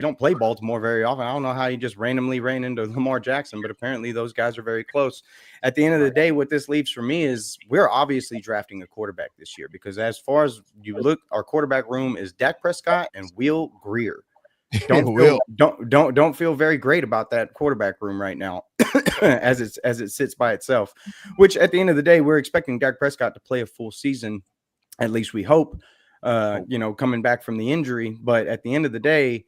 don't play Baltimore very often. I don't know how you just randomly ran into Lamar Jackson, but apparently those guys are very close. At the end of the day, what this leaves for me is we're obviously drafting a quarterback this year because as far as you look, our quarterback room is Dak Prescott and Will Grier. Don't feel very great about that quarterback room right now as it sits by itself, which at the end of the day, we're expecting Dak Prescott to play a full season. At least we hope, coming back from the injury. But at the end of the day,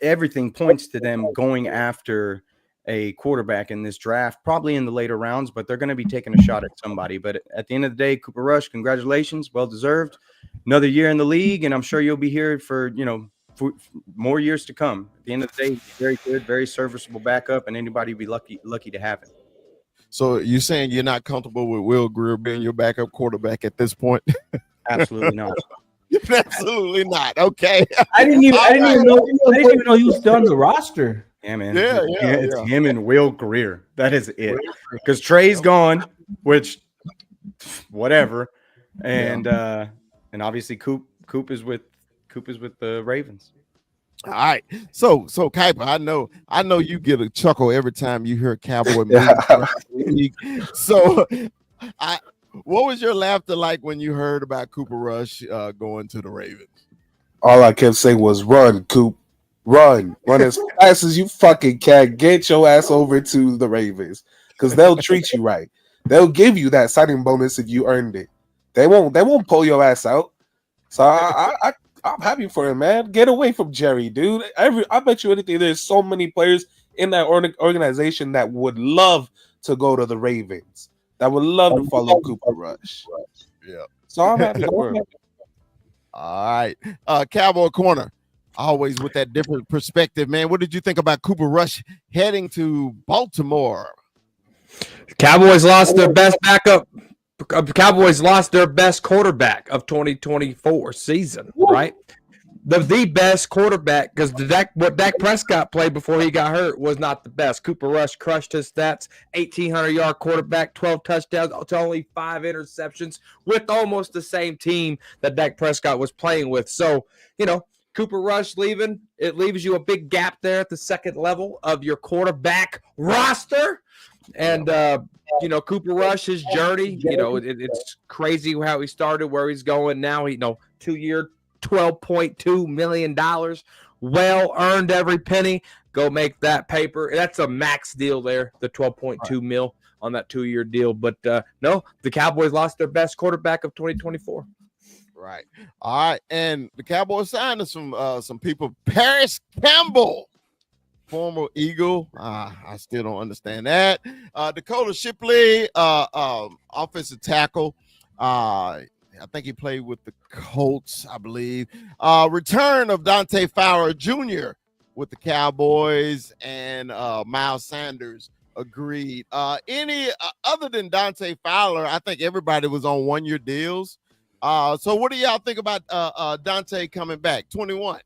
everything points to them going after a quarterback in this draft, probably in the later rounds, but they're going to be taking a shot at somebody. But at the end of the day, Cooper Rush, congratulations. Well deserved. Another year in the league, and I'm sure you'll be here for more years to come. At the end of the day, very good, very serviceable backup, and anybody would be lucky to have it. So you're saying you're not comfortable with Will Grier being your backup quarterback at this point? Absolutely not. Absolutely not. Okay. I didn't even know he was still on the roster. Yeah, man. It's him and Will Grier. That is it. Because Trey's gone, which whatever, and obviously Coop is with the Ravens. All right. So Kuiper, I know you get a chuckle every time you hear Cowboy music. So what was your laughter like when you heard about Cooper Rush going to the Ravens? All I kept saying was run, Coop. Run as fast as you fucking can. Get your ass over to the Ravens because they'll treat you right. They'll give you that signing bonus if you earned it. They won't pull your ass out. So I'm happy for him, man. Get away from Jerry, dude. I bet you anything. There's so many players in that organization that would love to go to the Ravens. That would love to follow Cooper Rush. Yeah. So I'm happy for him. All right. Cowboy Corner. Always with that different perspective, man. What did you think about Cooper Rush heading to Baltimore? Cowboys lost their best backup. Cowboys lost their best quarterback of 2024 season, right? The best quarterback because what Dak Prescott played before he got hurt was not the best. Cooper Rush crushed his stats, 1,800-yard quarterback, 12 touchdowns to only 5 interceptions with almost the same team that Dak Prescott was playing with. So, Cooper Rush leaving, it leaves you a big gap there at the second level of your quarterback roster. And, Cooper Rush, his journey, it's crazy how he started, where he's going now. 2-year, $12.2 million. Well earned every penny. Go make that paper. That's a max deal there, the $12.2 mil on that 2-year deal. But, no, the Cowboys lost their best quarterback of 2024. Right. All right. And the Cowboys signed some people. Paris Campbell, former Eagle. I still don't understand that. Dakota Shipley, offensive tackle. I think he played with the Colts, I believe. Return of Dante Fowler Jr. with the Cowboys, and Miles Sanders agreed. Any other than Dante Fowler, I think everybody was on 1-year deals. So what do y'all think about Dante coming back? 21.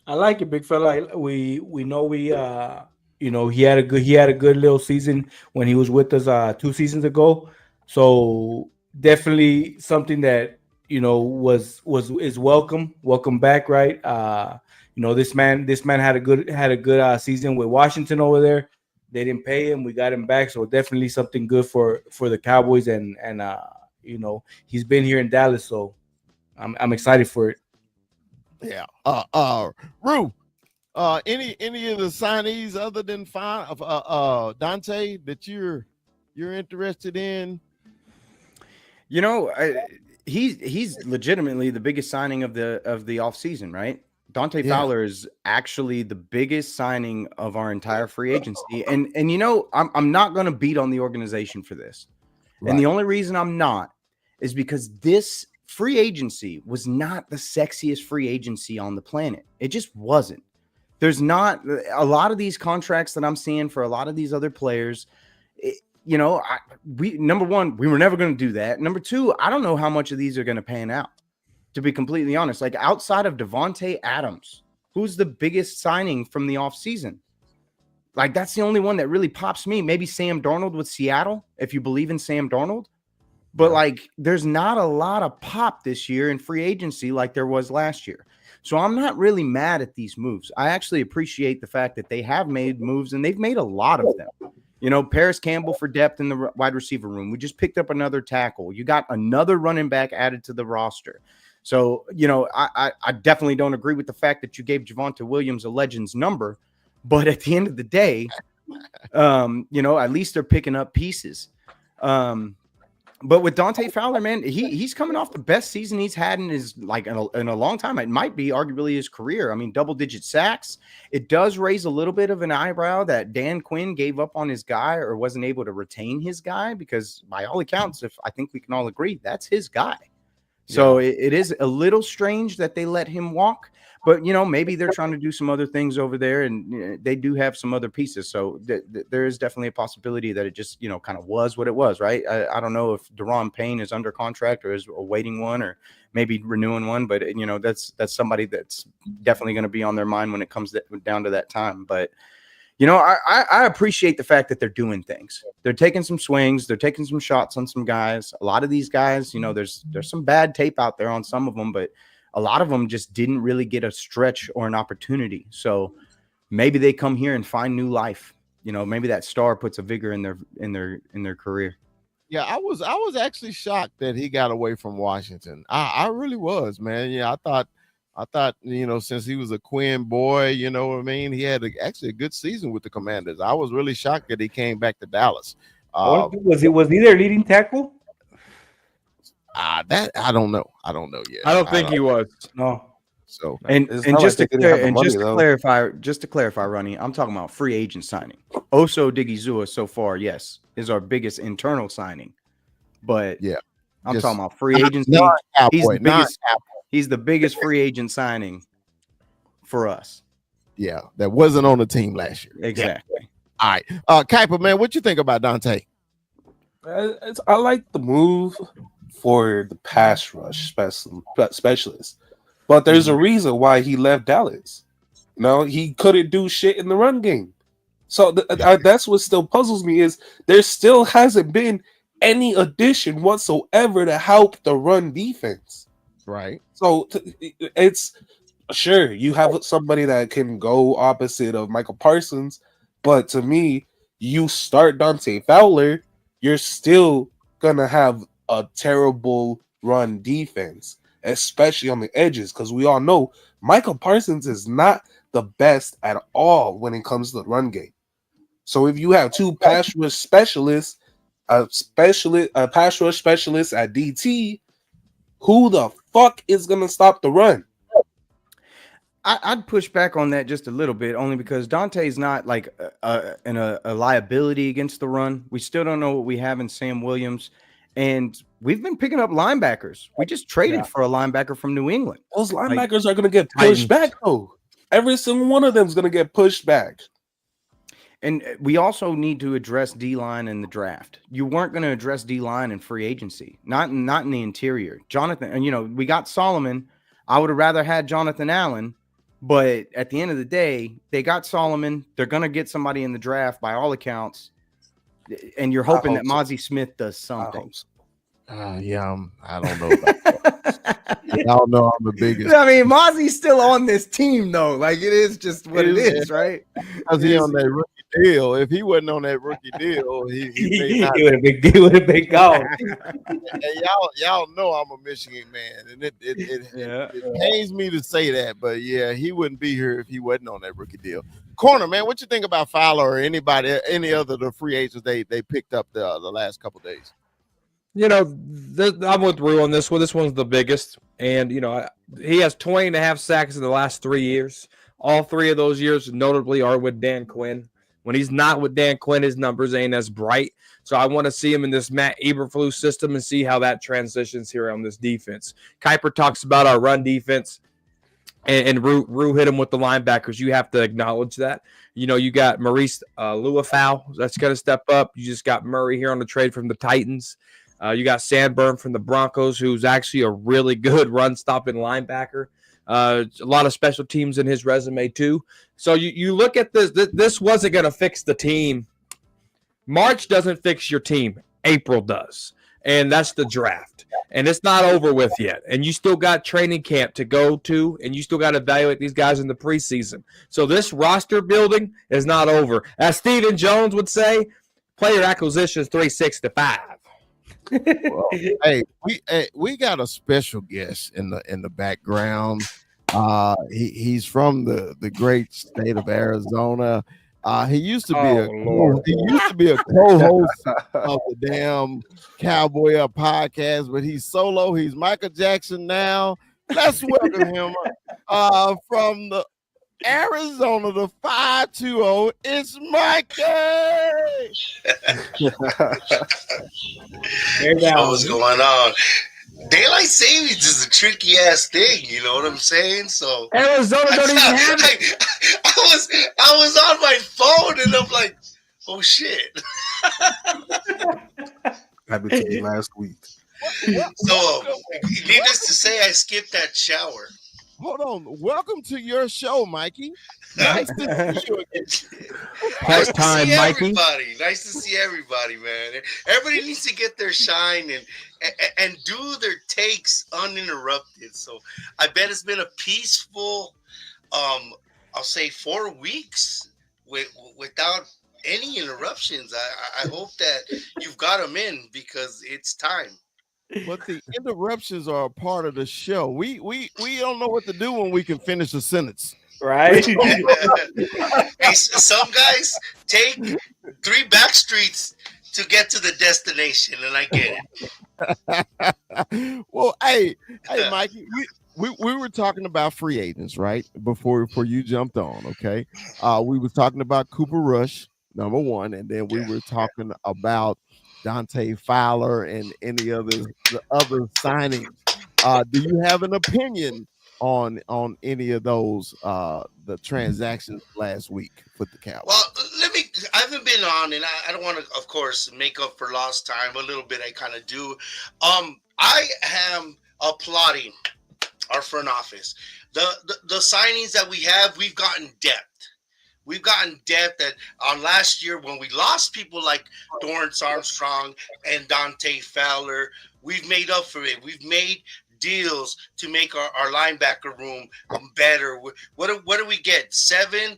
I like it, big fella. We know he had a good little season when he was with us 2 seasons ago. So definitely something that is welcome back, right? This man had a good season with Washington over there. They didn't pay him, we got him back, so definitely something good for the Cowboys, and he's been here in Dallas, so I'm excited for it. Yeah. Rue, any of the signees other than Dante that you're interested in? He's legitimately the biggest signing of the offseason, right? Dante Fowler is actually the biggest signing of our entire free agency. And I'm not going to beat on the organization for this. Right. And the only reason I'm not is because this free agency was not the sexiest free agency on the planet. It just wasn't. There's not a lot of these contracts that I'm seeing for a lot of these other players. Number one, we were never going to do that. Number two, I don't know how much of these are going to pan out, to be completely honest. Like outside of Devontae Adams, who's the biggest signing from the offseason? Like that's the only one that really pops me. Maybe Sam Darnold with Seattle, if you believe in Sam Darnold. But like there's not a lot of pop this year in free agency like there was last year. So I'm not really mad at these moves. I actually appreciate the fact that they have made moves, and they've made a lot of them. You know, Paris Campbell for depth in the wide receiver room. We just picked up another tackle. You got another running back added to the roster. So, you know, I definitely don't agree with the fact that you gave Javonte Williams a Legends number. But at the end of the day, you know, at least they're picking up pieces. But with Dante Fowler, man, he's coming off the best season he's had in his in a long time. It might be arguably his career. I mean, double-digit sacks. It does raise a little bit of an eyebrow that Dan Quinn gave up on his guy or wasn't able to retain his guy, because by all accounts, I think we can all agree, that's his guy. So it is a little strange that they let him walk. But, you know, maybe they're trying to do some other things over there, and they do have some other pieces. So there is definitely a possibility that it just, you know, kind of was what it was, right? I don't know if Deron Payne is under contract or is awaiting one or maybe renewing one. But, you know, that's somebody that's definitely going to be on their mind when it comes down to that time. But, you know, I appreciate the fact that they're doing things. They're taking some swings. They're taking some shots on some guys. A lot of these guys, you know, there's some bad tape out there on some of them, but a lot of them just didn't really get a stretch or an opportunity. So maybe they come here and find new life. You know, maybe that star puts a vigor in their career. Yeah, I was actually shocked that he got away from Washington. I really was, man. Yeah, I thought, you know, since he was a Quinn boy, you know what I mean, he had actually a good season with the Commanders. I was really shocked that he came back to Dallas. Was he their leading tackle? That I don't know. I don't know yet. I don't think he was. No. So and just to clarify, Ronnie, I'm talking about free agent signing. Oso Digizua so far, yes, is our biggest internal signing. But yeah, I'm talking about free agency. He's the biggest free agent signing for us. Yeah, that wasn't on the team last year. Exactly. All right. Kuiper, man, what you think about Dante? I like the move for the pass rush specialist, but there's a reason why he left Dallas. You know, he couldn't do shit in the run game. So that's what still puzzles me, is there still hasn't been any addition whatsoever to help the run defense. Right. So it's sure you have somebody that can go opposite of Michael Parsons, but to me, you start Dante Fowler, you're still gonna have a terrible run defense, especially on the edges, because we all know Michael Parsons is not the best at all when it comes to the run game. So if you have two pass rush specialists, a pass rush specialist at DT, who the fuck is gonna stop the run? I'd push back on that just a little bit, only because Dante's not like a liability against the run. We still don't know what we have in Sam Williams, and we've been picking up linebackers. We just traded for a linebacker from New England. Those linebackers are going to get pushed back, though. Every single one of them is going to get pushed back. And we also need to address D-line in the draft. You weren't going to address D-line in free agency, not in the interior. Jonathan, and you know, we got Solomon. I would have rather had Jonathan Allen. But at the end of the day, they got Solomon. They're going to get somebody in the draft by all accounts. And you're hoping that Mozzie Smith does something. Yeah, I don't know about that. I don't know. I'm the biggest. I mean, Mozzie's still on this team, though. Like, it is just what it is, right? Because he on that rookie deal. If he wasn't on that rookie deal, he would have been gone. And y'all know I'm a Michigan man, and it pains me to say that, but yeah, he wouldn't be here if he wasn't on that rookie deal. Corner, man, what you think about Fowler or any other of the free agents they picked up the last couple of days? You know, I'm with Rue on this one. This one's the biggest. And, you know, he has 20.5 sacks in the last 3 years. All 3 of those years notably are with Dan Quinn. When he's not with Dan Quinn, his numbers ain't as bright. So I want to see him in this Matt Eberflus system and see how that transitions here on this defense. Kuiper talks about our run defense, and Rue hit him with the linebackers. You have to acknowledge that. You know, you got Maurice Luafau. That's going to step up. You just got Murray here on the trade from the Titans. You got Sandberg from the Broncos, who's actually a really good run-stopping linebacker. A lot of special teams in his resume, too. So you look at this. This wasn't going to fix the team. March doesn't fix your team. April does. and that's the draft. And it's not over with yet. And you still got training camp to go to, and you still got to evaluate these guys in the preseason. So this roster building is not over. As Stephen Jones would say, player acquisition is 365. Well, hey, we got a special guest in the background. He's from the great state of Arizona. He used to be a co-host of the damn Cowboy Up Podcast, but he's solo. He's Michael Jackson now. Let's welcome him from the Arizona, the 520. It's Mikey. What's going on? Daylight savings is a tricky ass thing, you know what I'm saying? So Arizona don't even have it. I was on my phone and I'm like, oh shit. Happened to me last week. So needless to say, I skipped that shower. Hold on. Welcome to your show, Mikey. Nice to see you again. Part-time Mikey. Nice to see everybody, man. Everybody needs to get their shine and do their takes uninterrupted. So I bet it's been a peaceful, I'll say 4 weeks without any interruptions. I hope that you've got them in because it's time. But the interruptions are a part of the show. We don't know what to do when we can finish a sentence. Right? Hey, some guys take 3 back streets to get to the destination, and I get it. Well, hey, Mikey, we were talking about free agents, right? Before you jumped on, okay? We were talking about Cooper Rush, number one, and then we were talking about Dante Fowler and any other signings. Do you have an opinion on any of those the transactions last week with the Cowboys? Well, I haven't been on, and I don't want to, of course, make up for lost time. A little bit I kind of do. I am applauding our front office. The signings that we have, we've gotten depth. We've gotten depth that on last year when we lost people like Dorrance Armstrong and Dante Fowler, we've made up for it. We've made deals to make our linebacker room better. What do we get? 7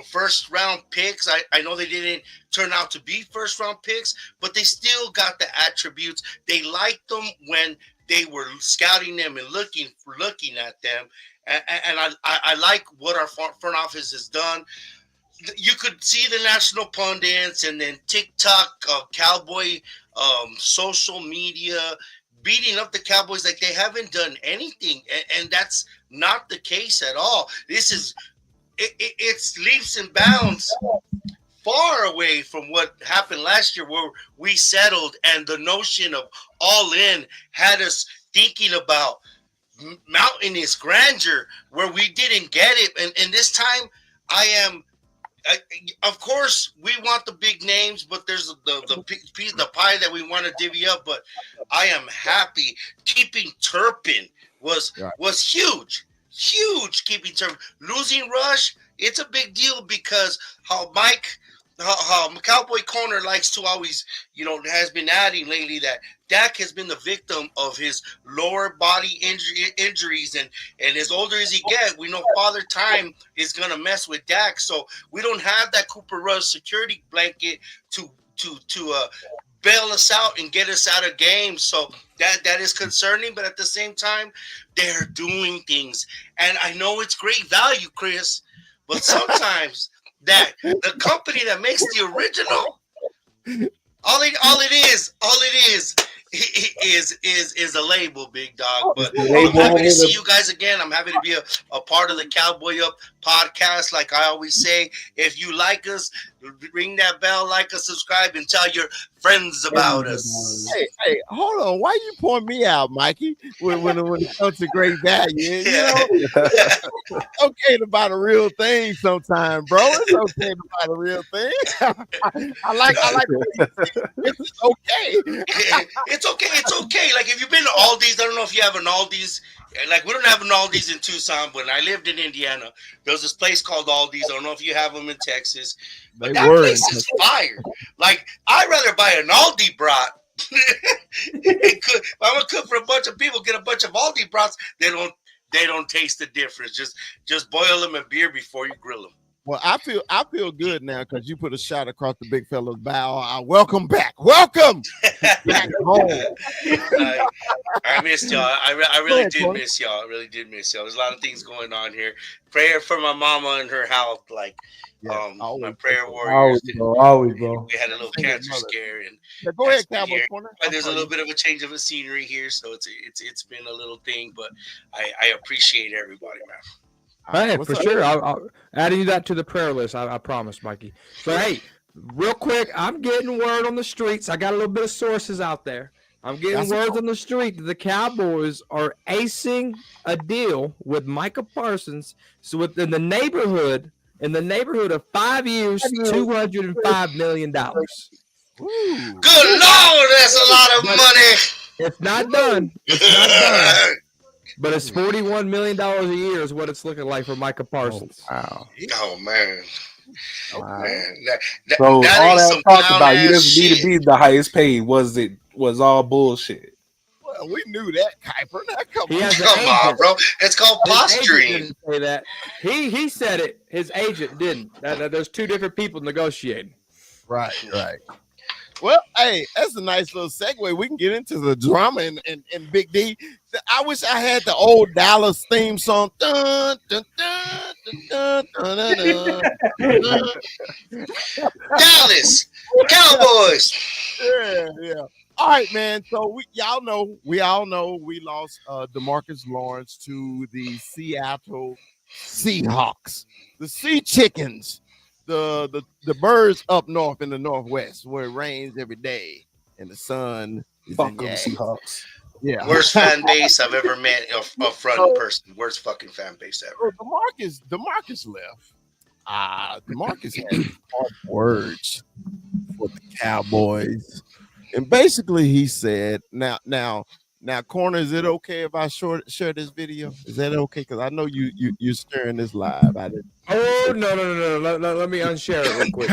first round picks. I know they didn't turn out to be first round picks, but they still got the attributes. They liked them when they were scouting them and looking at them. And I like what our front office has done. You could see the national pundits and then TikTok, Cowboy, social media beating up the Cowboys like they haven't done anything. And that's not the case at all. This is it's leaps and bounds far away from what happened last year where we settled and the notion of all in had us thinking about mountainous grandeur where we didn't get it. And this time of course we want the big names, but there's the piece of the pie that we want to divvy up. But I am happy keeping Turpin was huge keeping Turpin. Losing Rush, it's a big deal because how Cowboy Corner likes to always, has been adding lately that Dak has been the victim of his lower body injuries, and as older as he gets, we know Father Time is gonna mess with Dak, so we don't have that Cooper Rush security blanket to bail us out and get us out of games. So that is concerning, but at the same time, they're doing things, and I know it's great value, Chris, but sometimes. That the company that makes the original, all it is a label, big dog. But I'm happy to see you guys again. I'm happy to be a part of the Cowboy Up podcast. Like I always say, if you like us, ring that bell, like us, subscribe, and tell your friends about us. Hey, hold on. Why you point me out, Mikey? When it comes to great value, it's okay to buy the real thing sometime, bro. It's okay to buy the real thing. I like it's okay. It's okay. Like if you've been to Aldi's, I don't know if you have an Aldi's. Like we don't have an Aldi's in Tucson, but when I lived in Indiana, there was this place called Aldi's. I don't know if you have them in Texas, but that place is fire. Like I'd rather buy an Aldi brat If I'm gonna cook for a bunch of people, get a bunch of Aldi brats. They don't taste the difference. Just boil them in beer before you grill them. Well, I feel good now because you put a shot across the big fella's bow. Welcome back. Welcome back home. I missed y'all. I really did miss y'all. I really did miss y'all. There's a lot of things going on here. Prayer for my mama and her health. Like, my prayer warriors. Always, bro. We had a little cancer scare, and go ahead, Cowboy Corner. There's a little bit of a change of a scenery here, so it's been a little thing, but I appreciate everybody, man. Hey, for sure. I'll adding that to the prayer list. I promise, Mikey. So, hey, real quick, I'm getting word on the streets. I got a little bit of sources out there. I'm getting word on the street that the Cowboys are acing a deal with Micah Parsons. So, within the neighborhood of 5 years, $205 million. Good Lord, that's a lot of money. It's not done. But it's $41 million a year is what it's looking like for Micah Parsons. Wow. Oh man. Wow. Man. So all that talk about you doesn't need shit. to be the highest paid was all bullshit. Well, we knew that, Kuiper. Come on, bro. It's called posturing. Didn't say that. He said it. His agent didn't. There's two different people negotiating. Right. Well, hey, that's a nice little segue. We can get into the drama in Big D. I wish I had the old Dallas theme song. Dun, dun, dun, dun, dun, dun, dun, dun. Dallas Cowboys. Yeah. All right, man. So we all know we lost DeMarcus Lawrence to the Seattle Seahawks, the Sea Chickens. The birds up north in the Northwest where it rains every day and the sun is Fuck in them Seahawks. Yeah. Worst fan base I've ever met a front person. Worst fucking fan base ever. DeMarcus left. DeMarcus had hard words for the Cowboys. And basically he said, now, Corner, is it okay if I share this video? Is that okay? Because I know you're sharing this live. I didn't. Oh no! Let me unshare it real quick.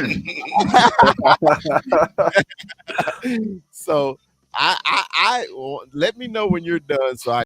So I let me know when you're done so I